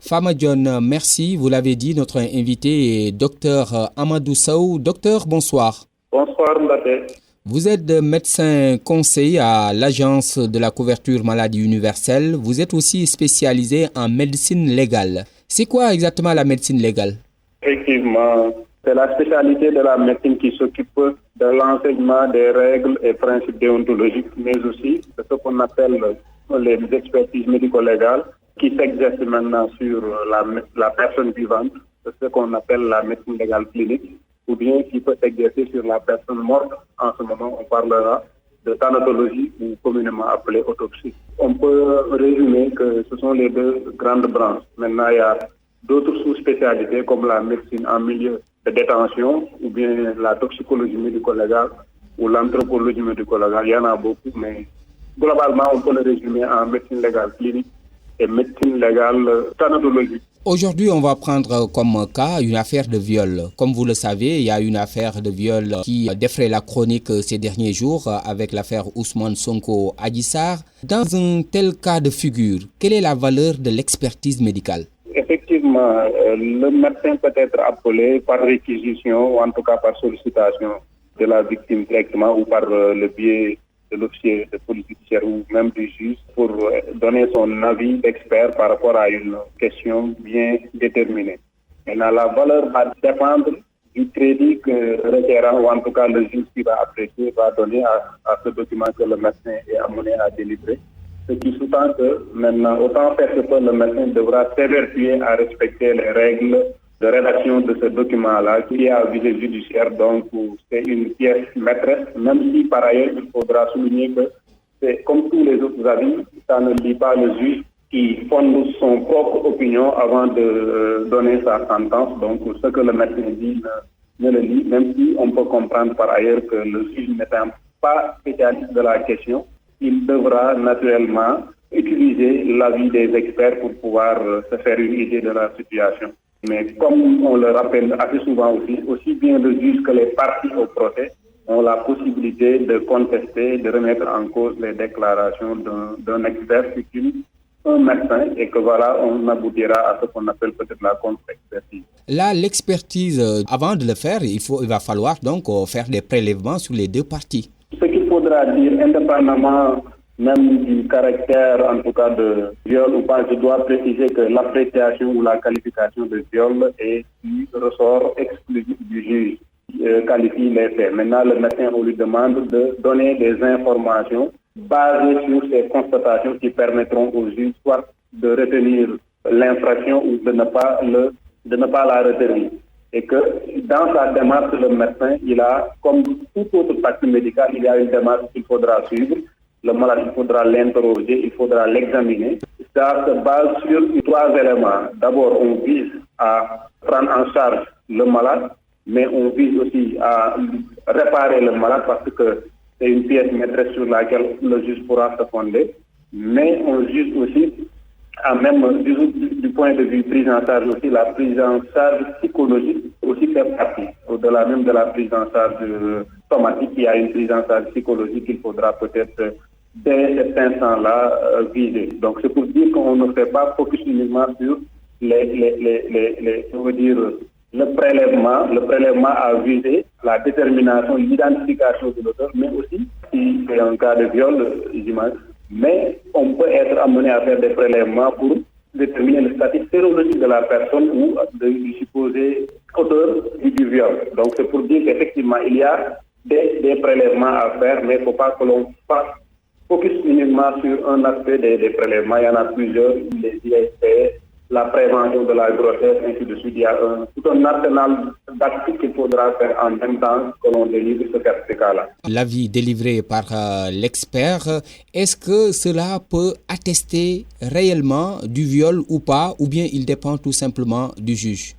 Fama John, merci. Vous l'avez dit, notre invité est docteur Amadou Sow. Docteur, bonsoir. Bonsoir, Mbate. Vous êtes médecin conseiller à l'Agence de la couverture maladie universelle. Vous êtes aussi spécialisé en médecine légale. C'est quoi exactement la médecine légale? Effectivement, c'est la spécialité de la médecine qui s'occupe de l'enseignement des règles et principes déontologiques, mais aussi de ce qu'on appelle les expertises médico-légales qui s'exercent maintenant sur la personne vivante, ce qu'on appelle la médecine légale clinique, ou bien qui peut s'exercer sur la personne morte. En ce moment, on parlera de thanatologie ou communément appelée autopsie. On peut résumer que ce sont les deux grandes branches. Maintenant, il y a d'autres sous-spécialités comme la médecine en milieu de détention ou bien la toxicologie médico-légale ou l'anthropologie médico-légale. Il y en a beaucoup, mais globalement, on peut le résumer en médecine légale clinique et médecine légale thanatologique. Aujourd'hui, on va prendre comme cas une affaire de viol. Comme vous le savez, il y a une affaire de viol qui défraie la chronique ces derniers jours avec l'affaire Ousmane Sonko-Adji Sarr. Dans un tel cas de figure, quelle est la valeur de l'expertise médicale? Effectivement, le médecin peut être appelé par réquisition ou en tout cas par sollicitation de la victime directement ou par le biais de l'officier de police judiciaire ou même du juge pour donner son avis d'expert par rapport à une question bien déterminée. Maintenant, la valeur va dépendre du crédit que le requérant ou en tout cas le juge qui va apprécier va donner à ce document que le médecin est amené à délivrer. Ce qui sous-tend que maintenant, autant faire que peut, le médecin devra s'évertuer à respecter les règles de rédaction de ce document-là qui est à visée judiciaire. Donc, c'est une pièce maîtresse, même si par ailleurs, il faudra souligner que c'est comme tous les autres avis, ça ne lie pas le juge qui fonde son propre opinion avant de donner sa sentence. Donc, ce que le médecin dit ne le lit, même si on peut comprendre par ailleurs que le juge n'étant pas spécialiste de la question, il devra naturellement utiliser l'avis des experts pour pouvoir se faire une idée de la situation. Mais comme on le rappelle assez souvent aussi bien le juge que les parties au procès ont la possibilité de contester, de remettre en cause les déclarations d'un expert fut-il un médecin et que voilà, on aboutira à ce qu'on appelle peut-être la contre-expertise. Là, l'expertise, avant de le faire, il va falloir donc faire des prélèvements sur les deux parties. Ce qu'il faudra dire, indépendamment même du caractère, en tout cas, de viol ou pas, je dois préciser que l'appréciation ou la qualification de viol est du ressort exclusif du juge qui qualifie les faits. Maintenant, le médecin, on lui demande de donner des informations basées sur ces constatations qui permettront au juge soit de retenir l'infraction ou de ne pas la retenir. Et que dans sa démarche, le médecin, il a, comme toute autre partie médicale, il y a une démarche qu'il faudra suivre. Le malade, il faudra l'interroger, il faudra l'examiner. Ça se base sur trois éléments. D'abord, on vise à prendre en charge le malade, mais on vise aussi à réparer le malade parce que c'est une pièce maîtresse sur laquelle le juge pourra se fonder. Mais on juge aussi, même du point de vue prise en charge aussi, la prise en charge psychologique aussi fait partie. Au-delà même de la prise en charge somatique, il y a une prise en charge psychologique qu'il faudra peut-être dès cet instant-là viser. Donc c'est pour dire qu'on ne fait pas focus uniquement sur le prélèvement à viser la détermination, l'identification de l'auteur, mais aussi si c'est un cas de viol, j'imagine. Mais on peut être amené à faire des prélèvements pour déterminer le statut sérologique de la personne ou du supposé auteur du viol. Donc c'est pour dire qu'effectivement il y a des prélèvements à faire, mais il ne faut pas que l'on fasse focus uniquement sur un aspect des prélèvements. Il y en a plusieurs, les IST, la prévention de la grossesse, ainsi de suite. Il y a tout un arsenal d'actes qu'il faudra faire en même temps que l'on délivre ce certificat-là. L'avis délivré par l'expert, est-ce que cela peut attester réellement du viol ou pas, ou bien il dépend tout simplement du juge?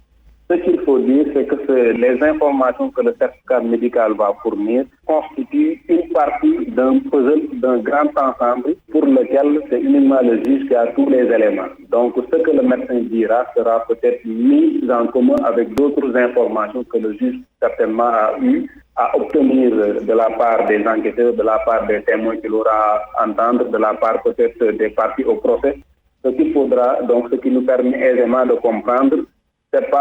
Ce qu'il faut dire, c'est que les informations que le certificat médical va fournir constituent une partie d'un puzzle, d'un grand ensemble pour lequel c'est uniquement le juge qui a tous les éléments. Donc, ce que le médecin dira sera peut-être mis en commun avec d'autres informations que le juge certainement a eu à obtenir de la part des enquêteurs, de la part des témoins qu'il aura à entendre, de la part peut-être des parties au procès. ce qui nous permet aisément de comprendre,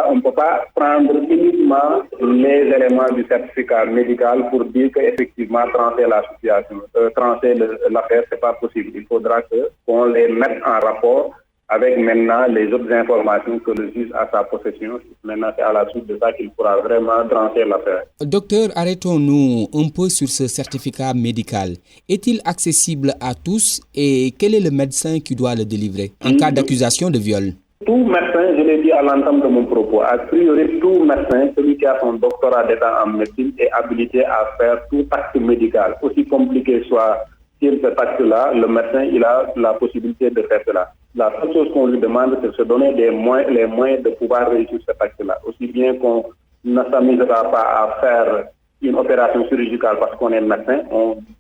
on ne peut pas prendre uniquement les éléments du certificat médical pour dire qu'effectivement trancher la situation, trancher l'affaire, c'est pas possible. Il faudra qu'on les mette en rapport avec maintenant les autres informations que le juge a à sa possession. Maintenant, c'est à la suite de ça qu'il pourra vraiment trancher l'affaire. Docteur, arrêtons-nous un peu sur ce certificat médical. Est-il accessible à tous et quel est le médecin qui doit le délivrer en cas d'accusation de viol? Tout médecin, je l'ai dit à l'entame de mon propos, a priori tout médecin, celui qui a son doctorat d'état en médecine, est habilité à faire tout acte médical. Aussi compliqué soit cet acte-là, le médecin il a la possibilité de faire cela. La seule chose qu'on lui demande, c'est de se donner les moyens de pouvoir réussir cet acte-là. Aussi bien qu'on ne s'amusera pas à faire une opération chirurgicale parce qu'on est médecin,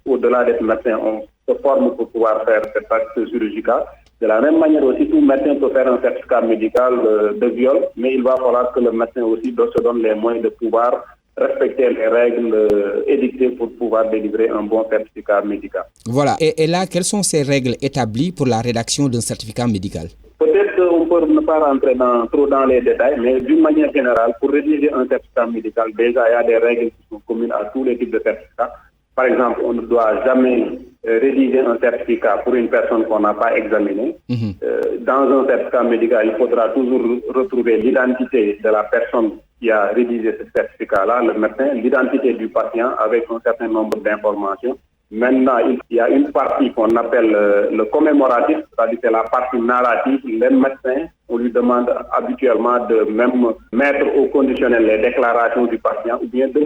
au-delà d'être médecin, on se forme pour pouvoir faire cet acte chirurgical. De la même manière aussi, tout médecin peut faire un certificat médical de viol, mais il va falloir que le médecin aussi se donne les moyens de pouvoir respecter les règles édictées pour pouvoir délivrer un bon certificat médical. Voilà. Et là, quelles sont ces règles établies pour la rédaction d'un certificat médical? Peut-être qu'on peut ne pas rentrer trop dans les détails, mais d'une manière générale, pour rédiger un certificat médical, déjà, il y a des règles qui sont communes à tous les types de certificats. Par exemple, on ne doit jamais rédiger un certificat pour une personne qu'on n'a pas examinée. Dans un certificat médical, il faudra toujours retrouver l'identité de la personne qui a rédigé ce certificat-là, le médecin, l'identité du patient avec un certain nombre d'informations. Maintenant, il y a une partie qu'on appelle le commémoratif, c'est-à-dire c'est la partie narrative. Les médecins, on lui demande habituellement de même mettre au conditionnel les déclarations du patient ou bien de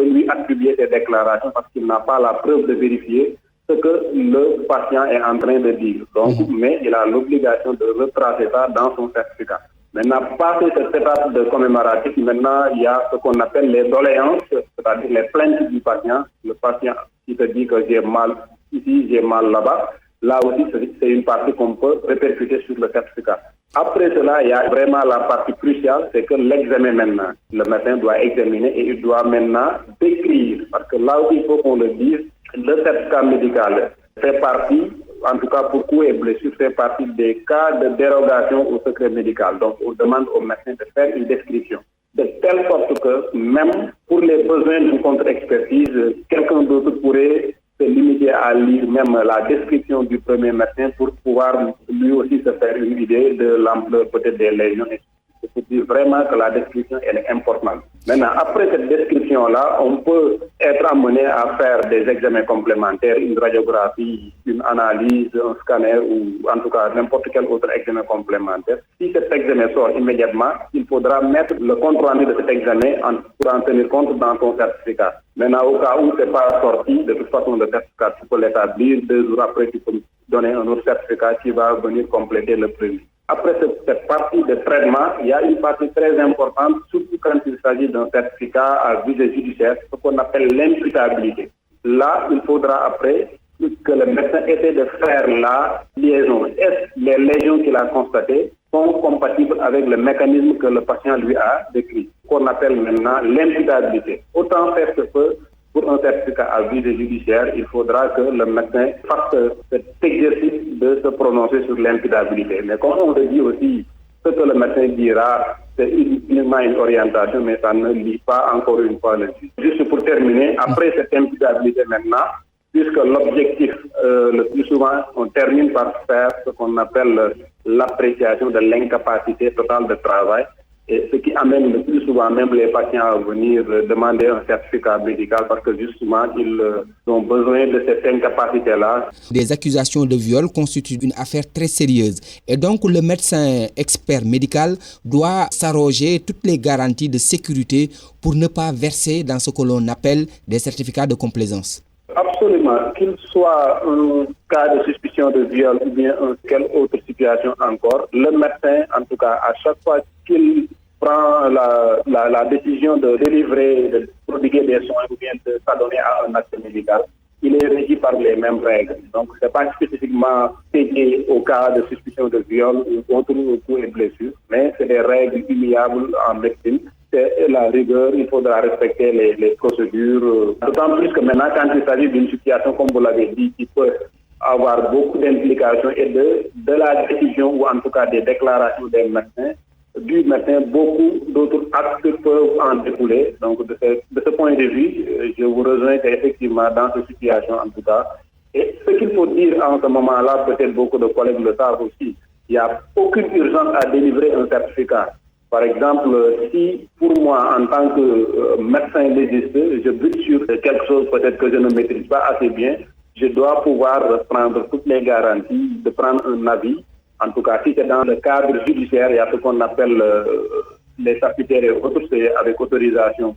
lui attribuer ces déclarations parce qu'il n'a pas la preuve de vérifier ce que le patient est en train de dire. Donc, mais il a l'obligation de retracer ça dans son certificat. Maintenant, passé cette étape de commémoratif, maintenant, il y a ce qu'on appelle les doléances, c'est-à-dire les plaintes du patient. Le patient qui te dit que j'ai mal ici, j'ai mal là-bas. Là aussi, c'est une partie qu'on peut répercuter sur le certificat. Après cela, il y a vraiment la partie cruciale, c'est que l'examen maintenant. Le médecin doit examiner et il doit maintenant décrire, parce que là aussi, il faut qu'on le dise, le certificat médical fait partie, en tout cas pour coups et blessures, fait partie des cas de dérogation au secret médical. Donc, on demande au médecin de faire une description. De telle sorte que même pour les besoins d'une contre-expertise, quelqu'un d'autre pourrait se limiter à lire même la description du premier médecin pour pouvoir lui aussi se faire une idée de l'ampleur peut-être des lésions. Il faut dire vraiment que la description elle est importante. Maintenant, après cette description-là, on peut être amené à faire des examens complémentaires, une radiographie, une analyse, un scanner ou en tout cas n'importe quel autre examen complémentaire. Si cet examen sort immédiatement, il faudra mettre le compte rendu de cet examen pour en tenir compte dans ton certificat. Maintenant, au cas où ce n'est pas sorti, de toute façon, le certificat, tu peux l'établir. 2 jours après, tu peux donner un autre certificat qui va venir compléter le premier. Après cette partie de traitement, il y a une partie très importante, surtout quand il s'agit d'un certificat à visée judiciaire, ce qu'on appelle l'imputabilité. Là, il faudra après que le médecin essaie de faire la liaison. Est-ce que les lésions qu'il a constatées sont compatibles avec le mécanisme que le patient lui a décrit, qu'on appelle maintenant l'imputabilité. Autant faire ce que pour un certificat à visée judiciaire, il faudra que le médecin fasse cet exercice de se prononcer sur l'imputabilité. Mais comme on le dit aussi, ce que le médecin dira, c'est uniquement une orientation, mais ça ne lie pas encore une fois le juge. Juste pour terminer, après cette imputabilité maintenant, puisque l'objectif, le plus souvent, on termine par faire ce qu'on appelle l'appréciation de l'incapacité totale de travail. Et ce qui amène le plus souvent même les patients à venir demander un certificat médical parce que justement, ils ont besoin de cette incapacité-là. Des accusations de viol constituent une affaire très sérieuse. Et donc, le médecin expert médical doit s'arroger toutes les garanties de sécurité pour ne pas verser dans ce que l'on appelle des certificats de complaisance. Absolument. Qu'il soit un cas de suspicion de viol ou bien quelle autre situation encore, le médecin, en tout cas, à chaque fois qu'il prend la décision de délivrer, de prodiguer des soins ou bien de s'adonner à un acte médical, il est régi par les mêmes règles. Donc, ce n'est pas spécifiquement dédié au cas de suspicion de viol ou autre coups et blessures, mais c'est des règles immuables en médecine. C'est la rigueur, il faudra respecter les procédures. D'autant plus que maintenant, quand il s'agit d'une situation, comme vous l'avez dit, qui peut avoir beaucoup d'implications et de la décision ou en tout cas des déclarations des médecins, beaucoup d'autres actes peuvent en découler. Donc de ce point de vue, je vous rejoins effectivement dans cette situation en tout cas. Et ce qu'il faut dire en ce moment-là, peut-être beaucoup de collègues le savent aussi, il n'y a aucune urgence à délivrer un certificat. Par exemple, si pour moi, en tant que médecin légiste, je bute sur quelque chose peut-être que je ne maîtrise pas assez bien, je dois pouvoir prendre toutes les garanties, de prendre un avis. En tout cas, si c'est dans le cadre judiciaire, il y a ce qu'on appelle les statutaires et autres, c'est avec autorisation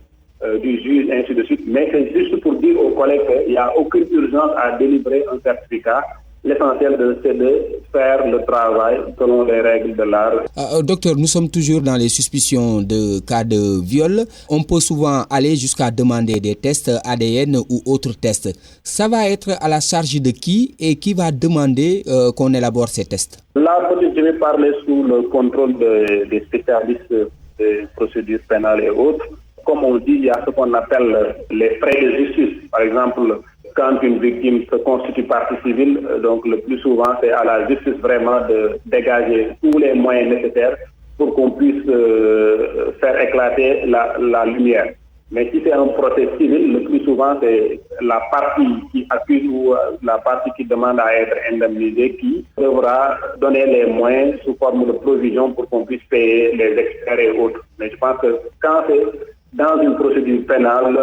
du juge, ainsi de suite. Mais c'est juste pour dire aux collègues qu'il n'y a aucune urgence à délivrer un certificat. L'essentiel, c'est de faire le travail selon les règles de l'art. Docteur, nous sommes toujours dans les suspicions de cas de viol. On peut souvent aller jusqu'à demander des tests ADN ou autres tests. Ça va être à la charge de qui et qui va demander qu'on élabore ces tests? Là, peut-être je vais parler sous le contrôle des spécialistes des procédures pénales et autres. Comme on dit, il y a ce qu'on appelle les frais de justice. Par exemple, quand une victime se constitue partie civile, donc le plus souvent, c'est à la justice vraiment de dégager tous les moyens nécessaires pour qu'on puisse faire éclater la lumière. Mais si c'est un procès civil, le plus souvent, c'est la partie qui accuse ou la partie qui demande à être indemnisée qui devra donner les moyens sous forme de provision pour qu'on puisse payer les experts et autres. Mais je pense que quand c'est dans une procédure pénale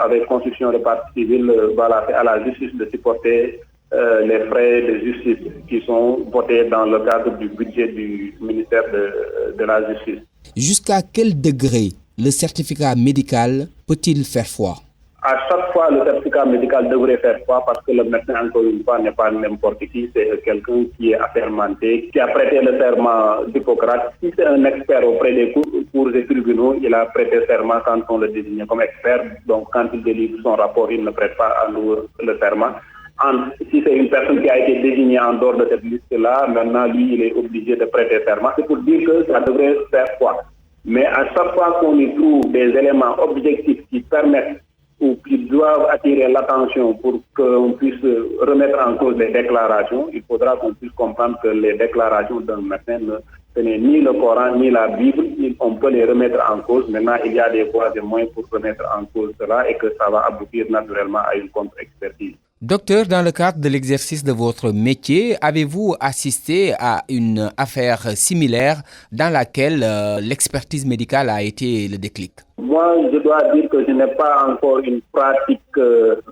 avec constitution de partie civile, voilà, c'est à la justice de supporter les frais de justice qui sont votés dans le cadre du budget du ministère de la Justice. Jusqu'à quel degré le certificat médical peut-il faire foi? À chaque fois, le certificat médical devrait faire foi parce que le médecin, encore une fois, n'est pas n'importe qui, c'est quelqu'un qui est assermenté, qui a prêté le serment d'Hippocrate. Si c'est un expert auprès des cours et tribunaux, il a prêté serment quand on le désigne comme expert. Donc, quand il délivre son rapport, il ne prête pas à nous le serment. Si c'est une personne qui a été désignée en dehors de cette liste-là, maintenant, lui, il est obligé de prêter serment. C'est pour dire que ça devrait faire foi. Mais à chaque fois qu'on y trouve des éléments objectifs qui permettent ou qui doivent attirer l'attention pour qu'on puisse remettre en cause les déclarations, il faudra qu'on puisse comprendre que les déclarations d'un médecin, ce n'est ni le Coran ni la Bible, on peut les remettre en cause. Maintenant, il y a des voies et moyens pour remettre en cause cela et que ça va aboutir naturellement à une contre-expertise. Docteur, dans le cadre de l'exercice de votre métier, avez-vous assisté à une affaire similaire dans laquelle l'expertise médicale a été le déclic? Moi, je dois dire que je n'ai pas encore une pratique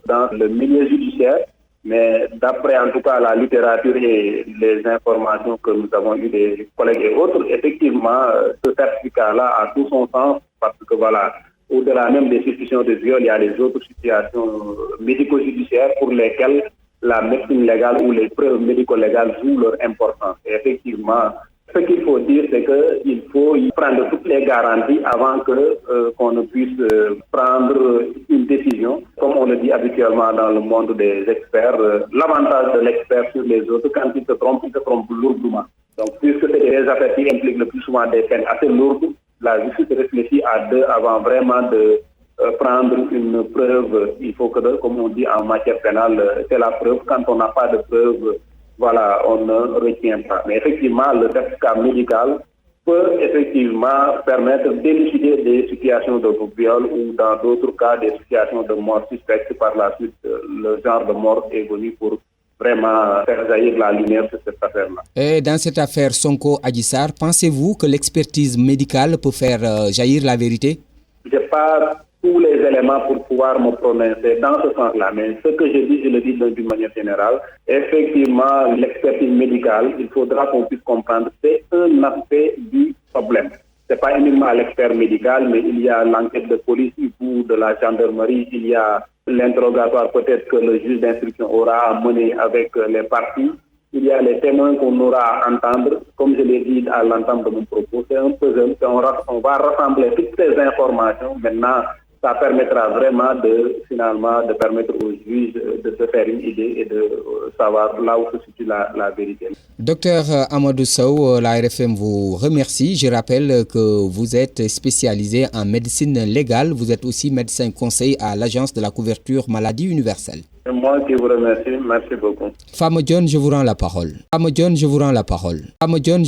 dans le milieu judiciaire, mais d'après en tout cas la littérature et les informations que nous avons eues des collègues et autres, effectivement, ce certificat-là a tout son sens parce que voilà, au-delà même des suspicions de viol, il y a les autres situations médico-judiciaires pour lesquelles la médecine légale ou les preuves médico-légales jouent leur importance. Et effectivement, ce qu'il faut dire, c'est qu'il faut y prendre toutes les garanties avant qu'on ne puisse prendre une décision. Comme on le dit habituellement dans le monde des experts, l'avantage de l'expert sur les autres, quand il se trompe lourdement. Donc, puisque c'est des affaires qui impliquent le plus souvent des peines assez lourdes, la justice réfléchit à deux avant vraiment de prendre une preuve. Il faut que, comme on dit en matière pénale, c'est la preuve. Quand on n'a pas de preuve, voilà, on ne retient pas. Mais effectivement, le certificat médical peut effectivement permettre d'élucider des situations de viol ou dans d'autres cas des situations de mort suspectes. Par la suite, le genre de mort est venu pour vraiment faire jaillir la lumière sur cette affaire-là. Et dans cette affaire Sonko Adji Sarr, pensez-vous que l'expertise médicale peut faire jaillir la vérité? Je n'ai pas tous les éléments pour pouvoir me prononcer dans ce sens-là, mais ce que je le dis d'une manière générale. Effectivement, l'expertise médicale, il faudra qu'on puisse comprendre, c'est un aspect du problème. Ce n'est pas uniquement l'expert médical, mais il y a l'enquête de police ou de la gendarmerie, il y a l'interrogatoire peut-être que le juge d'instruction aura à mener avec les parties. Il y a les témoins qu'on aura à entendre. Comme je l'ai dit à l'entame de mon propos, c'est un puzzle. On va rassembler toutes ces informations. Maintenant, ça permettra vraiment de permettre aux juges de se faire une idée et de savoir là où se situe la vérité. Docteur Amadou Sow, la RFM vous remercie. Je rappelle que vous êtes spécialisé en médecine légale. Vous êtes aussi médecin conseil à l'Agence de la couverture maladie universelle. C'est moi qui vous remercie. Merci beaucoup. Fama Dione, je vous rends la parole. Fama Dione, je vous rends la parole. Fama Dione,